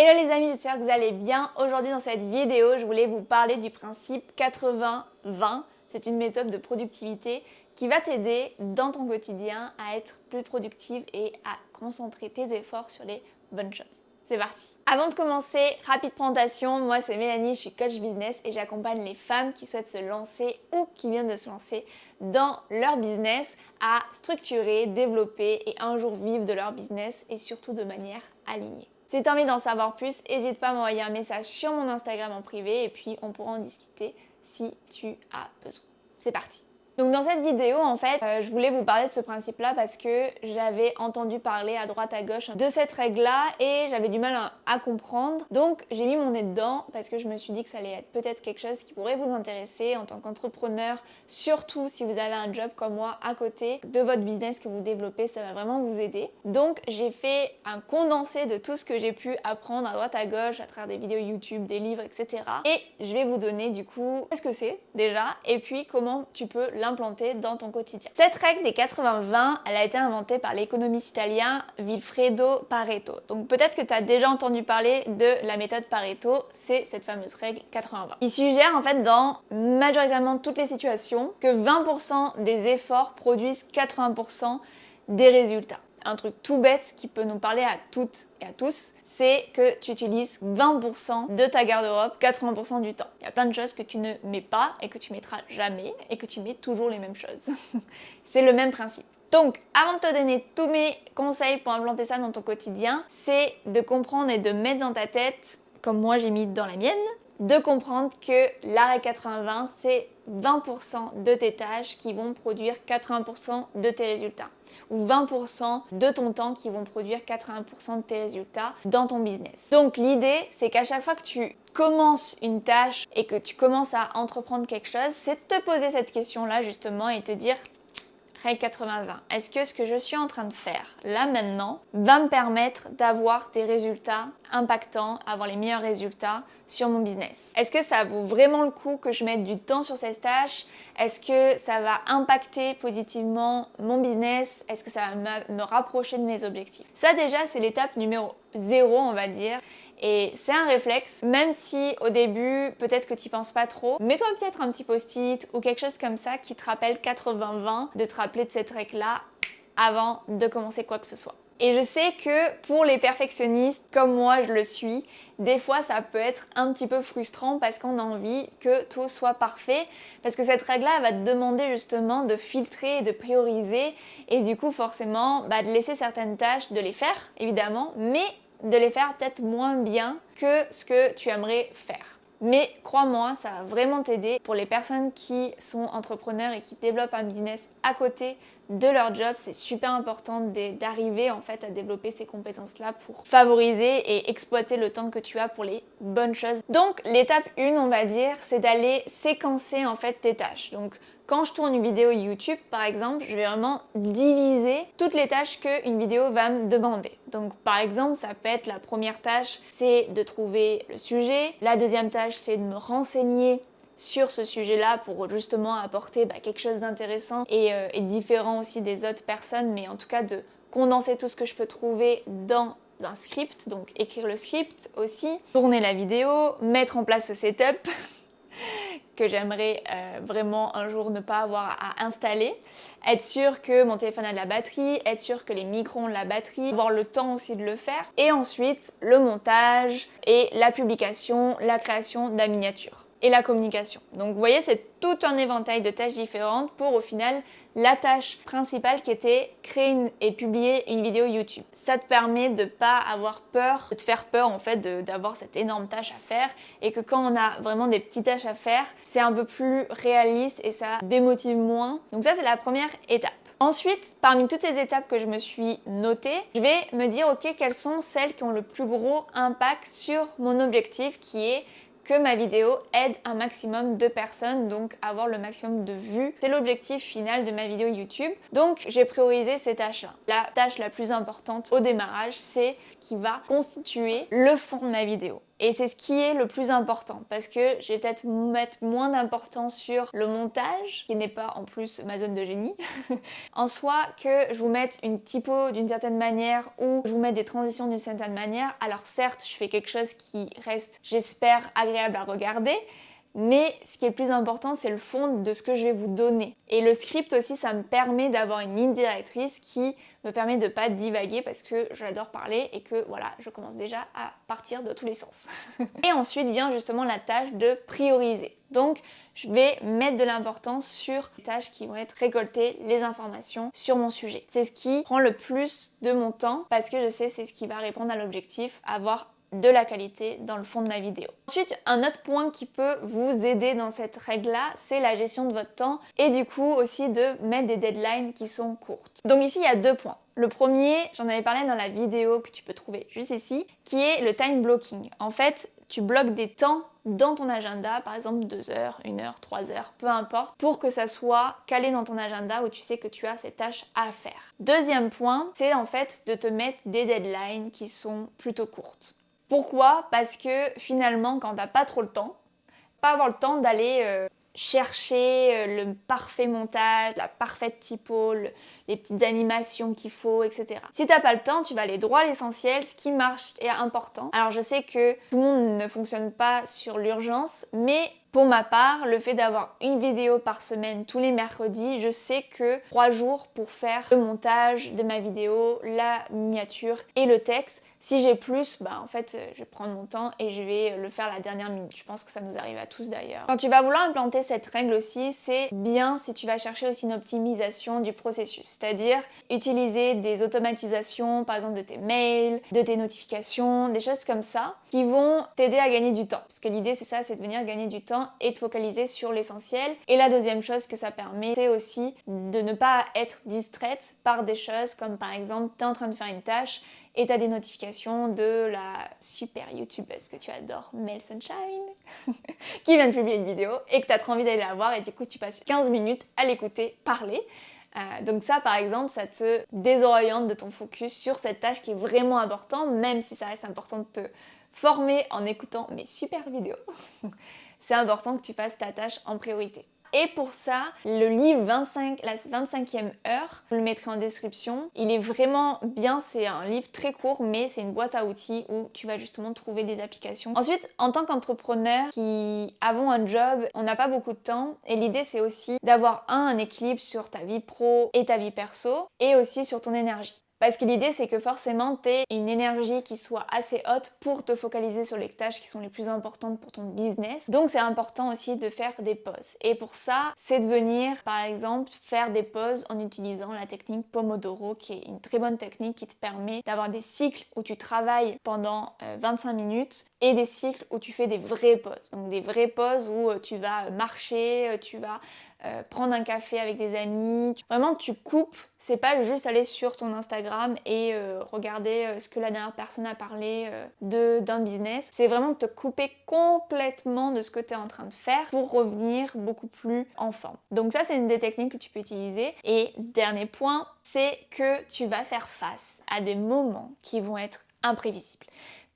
Hello les amis, j'espère que vous allez bien. Aujourd'hui dans cette vidéo, je voulais vous parler du principe 80-20. C'est une méthode de productivité qui va t'aider dans ton quotidien à être plus productive et à concentrer tes efforts sur les bonnes choses. C'est parti. Avant de commencer, rapide présentation, moi c'est Mélanie, je suis coach business et j'accompagne les femmes qui souhaitent se lancer ou qui viennent de se lancer dans leur business à structurer, développer et un jour vivre de leur business et surtout de manière alignée. Si tu as envie d'en savoir plus, n'hésite pas à m'envoyer un message sur mon Instagram en privé et puis on pourra en discuter si tu as besoin. C'est parti. Donc dans cette vidéo, en fait, je voulais vous parler de ce principe-là parce que j'avais entendu parler à droite à gauche de cette règle-là et j'avais du mal à comprendre. Donc j'ai mis mon nez dedans parce que je me suis dit que ça allait être peut-être quelque chose qui pourrait vous intéresser en tant qu'entrepreneur, surtout si vous avez un job comme moi à côté de votre business que vous développez, ça va vraiment vous aider. Donc j'ai fait un condensé de tout ce que j'ai pu apprendre à droite à gauche à travers des vidéos YouTube, des livres, etc. Et je vais vous donner du coup ce que c'est déjà et puis comment tu peux l'implanter dans ton quotidien. Cette règle des 80-20, elle a été inventée par l'économiste italien Vilfredo Pareto. Donc peut-être que tu as déjà entendu parler de la méthode Pareto, c'est cette fameuse règle 80-20. Il suggère en fait dans majoritairement toutes les situations que 20% des efforts produisent 80% des résultats. Un truc tout bête qui peut nous parler à toutes et à tous, c'est que tu utilises 20% de ta garde-robe 80% du temps. Il y a plein de choses que tu ne mets pas et que tu mettras jamais et que tu mets toujours les mêmes choses. C'est le même principe. Donc, avant de te donner tous mes conseils pour implanter ça dans ton quotidien, c'est de comprendre et de mettre dans ta tête, comme moi j'ai mis dans la mienne, de comprendre que l'arrêt 80-20, c'est 20% de tes tâches qui vont produire 80% de tes résultats. Ou 20% de ton temps qui vont produire 80% de tes résultats dans ton business. Donc l'idée, c'est qu'à chaque fois que tu commences une tâche et que tu commences à entreprendre quelque chose, c'est de te poser cette question-là justement et te dire... Règle 80-20. Est-ce que ce que je suis en train de faire là maintenant va me permettre d'avoir des résultats impactants, avoir les meilleurs résultats sur mon business? Est-ce que ça vaut vraiment le coup que je mette du temps sur cette tâche? Est-ce que ça va impacter positivement mon business? Est-ce que ça va me rapprocher de mes objectifs? Ça déjà, c'est l'étape numéro 0, on va dire. Et c'est un réflexe, même si au début, peut-être que tu n'y penses pas trop, mets-toi peut-être un petit post-it ou quelque chose comme ça qui te rappelle 80-20, de te rappeler de cette règle-là avant de commencer quoi que ce soit. Et je sais que pour les perfectionnistes, comme moi je le suis, des fois ça peut être un petit peu frustrant parce qu'on a envie que tout soit parfait, parce que cette règle-là va te demander justement de filtrer et de prioriser, et du coup forcément de laisser certaines tâches, de les faire évidemment, mais de les faire peut-être moins bien que ce que tu aimerais faire. Mais crois-moi, ça va vraiment t'aider pour les personnes qui sont entrepreneurs et qui développent un business à côté de leur job. C'est super important d'arriver en fait à développer ces compétences-là pour favoriser et exploiter le temps que tu as pour les bonnes choses. Donc l'étape 1, on va dire, c'est d'aller séquencer en fait tes tâches. Donc quand je tourne une vidéo YouTube, par exemple, je vais vraiment diviser toutes les tâches qu'une vidéo va me demander. Donc, par exemple, ça peut être la première tâche, c'est de trouver le sujet. La deuxième tâche, c'est de me renseigner sur ce sujet-là pour justement apporter quelque chose d'intéressant et différent aussi des autres personnes, mais en tout cas de condenser tout ce que je peux trouver dans un script, donc écrire le script aussi, tourner la vidéo, mettre en place ce setup que j'aimerais vraiment un jour ne pas avoir à installer, être sûr que mon téléphone a de la batterie, être sûr que les micros ont de la batterie, avoir le temps aussi de le faire, et ensuite le montage et la publication, la création de la miniature et la communication. Donc vous voyez, c'est tout un éventail de tâches différentes pour au final la tâche principale qui était créer et publier une vidéo YouTube. Ça te permet de pas avoir peur, de te faire peur en fait d'avoir cette énorme tâche à faire, et que quand on a vraiment des petites tâches à faire, c'est un peu plus réaliste et ça démotive moins. Donc ça, c'est la première étape. Ensuite, parmi toutes ces étapes que je me suis notées, je vais me dire ok, quelles sont celles qui ont le plus gros impact sur mon objectif qui est que ma vidéo aide un maximum de personnes, donc avoir le maximum de vues. C'est l'objectif final de ma vidéo YouTube. Donc j'ai priorisé ces tâches-là. La tâche la plus importante au démarrage, c'est ce qui va constituer le fond de ma vidéo. Et c'est ce qui est le plus important parce que je vais peut-être mettre moins d'importance sur le montage, qui n'est pas en plus ma zone de génie. En soi, que je vous mette une typo d'une certaine manière ou je vous mette des transitions d'une certaine manière, alors certes, je fais quelque chose qui reste, j'espère, agréable à regarder, mais ce qui est le plus important, c'est le fond de ce que je vais vous donner. Et le script aussi, ça me permet d'avoir une ligne directrice qui me permet de pas divaguer parce que j'adore parler et que voilà, je commence déjà à partir de tous les sens. Et ensuite vient justement la tâche de prioriser. Donc, je vais mettre de l'importance sur les tâches qui vont être récolter les informations sur mon sujet. C'est ce qui prend le plus de mon temps parce que je sais c'est ce qui va répondre à l'objectif, avoir de la qualité dans le fond de ma vidéo. Ensuite, un autre point qui peut vous aider dans cette règle-là, c'est la gestion de votre temps et du coup aussi de mettre des deadlines qui sont courtes. Donc ici, il y a 2 points. Le premier, j'en avais parlé dans la vidéo que tu peux trouver juste ici, qui est le time blocking. En fait, tu bloques des temps dans ton agenda, par exemple 2 heures, 1 heure, 3 heures, peu importe, pour que ça soit calé dans ton agenda où tu sais que tu as ces tâches à faire. Deuxième point, c'est en fait de te mettre des deadlines qui sont plutôt courtes. Pourquoi? Parce que finalement, quand t'as pas trop le temps, pas avoir le temps d'aller chercher le parfait montage, la parfaite typo, les petites animations qu'il faut, etc. Si t'as pas le temps, tu vas aller droit à l'essentiel, ce qui marche est important. Alors je sais que tout le monde ne fonctionne pas sur l'urgence, mais pour ma part, le fait d'avoir une vidéo par semaine tous les mercredis, je sais que 3 jours pour faire le montage de ma vidéo, la miniature et le texte. Si j'ai plus, bah en fait, je vais prendre mon temps et je vais le faire à la dernière minute. Je pense que ça nous arrive à tous d'ailleurs. Quand tu vas vouloir implanter cette règle aussi, c'est bien si tu vas chercher aussi une optimisation du processus. C'est-à-dire utiliser des automatisations, par exemple de tes mails, de tes notifications, des choses comme ça, qui vont t'aider à gagner du temps. Parce que l'idée, c'est ça, c'est de venir gagner du temps et de focaliser sur l'essentiel. Et la deuxième chose que ça permet, c'est aussi de ne pas être distraite par des choses comme par exemple, tu es en train de faire une tâche et tu as des notifications de la super youtubeuse que tu adores, Mel Sunshine, qui vient de publier une vidéo et que tu as trop envie d'aller la voir et du coup tu passes 15 minutes à l'écouter parler. Donc ça par exemple, ça te désoriente de ton focus sur cette tâche qui est vraiment importante, même si ça reste important de te former en écoutant mes super vidéos. C'est important que tu fasses ta tâche en priorité. Et pour ça, le livre la 25e heure, je le mettrai en description. Il est vraiment bien, c'est un livre très court, mais c'est une boîte à outils où tu vas justement trouver des applications. Ensuite, en tant qu'entrepreneur qui avons un job, on n'a pas beaucoup de temps et l'idée c'est aussi d'avoir un équilibre sur ta vie pro et ta vie perso et aussi sur ton énergie. Parce que l'idée c'est que forcément tu aies une énergie qui soit assez haute pour te focaliser sur les tâches qui sont les plus importantes pour ton business. Donc c'est important aussi de faire des pauses. Et pour ça, c'est de venir par exemple faire des pauses en utilisant la technique Pomodoro qui est une très bonne technique qui te permet d'avoir des cycles où tu travailles pendant 25 minutes et des cycles où tu fais des vraies pauses. Donc des vraies pauses où tu vas marcher, tu vas prendre un café avec des amis. Vraiment, tu coupes. C'est pas juste aller sur ton Instagram et regarder ce que la dernière personne a parlé d'un business. C'est vraiment te couper complètement de ce que tu es en train de faire pour revenir beaucoup plus en forme. Donc ça, c'est une des techniques que tu peux utiliser. Et dernier point, c'est que tu vas faire face à des moments qui vont être imprévisibles.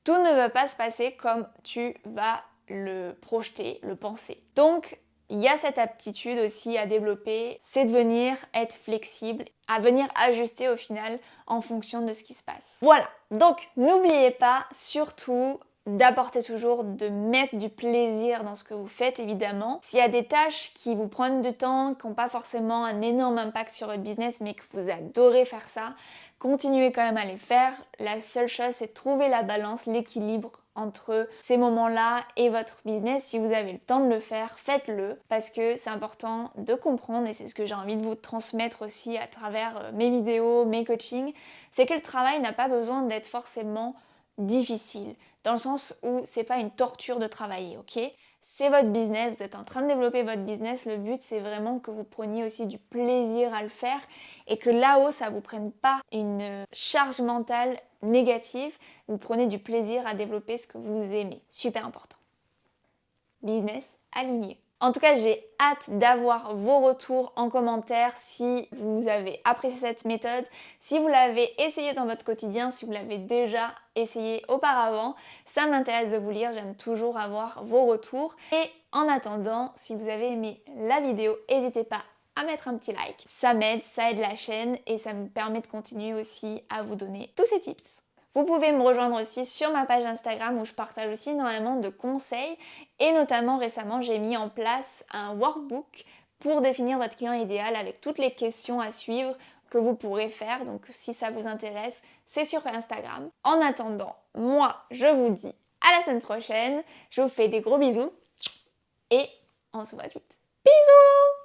Tout ne va pas se passer comme tu vas le projeter, le penser. Donc, il y a cette aptitude aussi à développer, c'est de venir être flexible, à venir ajuster au final en fonction de ce qui se passe. Voilà, donc n'oubliez pas surtout d'apporter toujours, de mettre du plaisir dans ce que vous faites évidemment. S'il y a des tâches qui vous prennent du temps, qui n'ont pas forcément un énorme impact sur votre business mais que vous adorez faire ça, continuez quand même à les faire. La seule chose c'est de trouver la balance, l'équilibre entre ces moments-là et votre business. Si vous avez le temps de le faire, faites-le parce que c'est important de comprendre et c'est ce que j'ai envie de vous transmettre aussi à travers mes vidéos, mes coachings, c'est que le travail n'a pas besoin d'être forcément difficile dans le sens où c'est pas une torture de travailler, ok? C'est votre business, vous êtes en train de développer votre business, le but c'est vraiment que vous preniez aussi du plaisir à le faire et que là-haut ça vous prenne pas une charge mentale négative, vous prenez du plaisir à développer ce que vous aimez, super important. business aligné. En tout cas, j'ai hâte d'avoir vos retours en commentaire si vous avez apprécié cette méthode, si vous l'avez essayé dans votre quotidien, si vous l'avez déjà essayé auparavant. Ça m'intéresse de vous lire, j'aime toujours avoir vos retours. Et en attendant, si vous avez aimé la vidéo, n'hésitez pas à mettre un petit like. Ça m'aide, ça aide la chaîne et ça me permet de continuer aussi à vous donner tous ces tips. Vous pouvez me rejoindre aussi sur ma page Instagram où je partage aussi énormément de conseils et notamment récemment j'ai mis en place un workbook pour définir votre client idéal avec toutes les questions à suivre que vous pourrez faire. Donc si ça vous intéresse, c'est sur Instagram. En attendant, moi je vous dis à la semaine prochaine, je vous fais des gros bisous et on se voit vite. Bisous!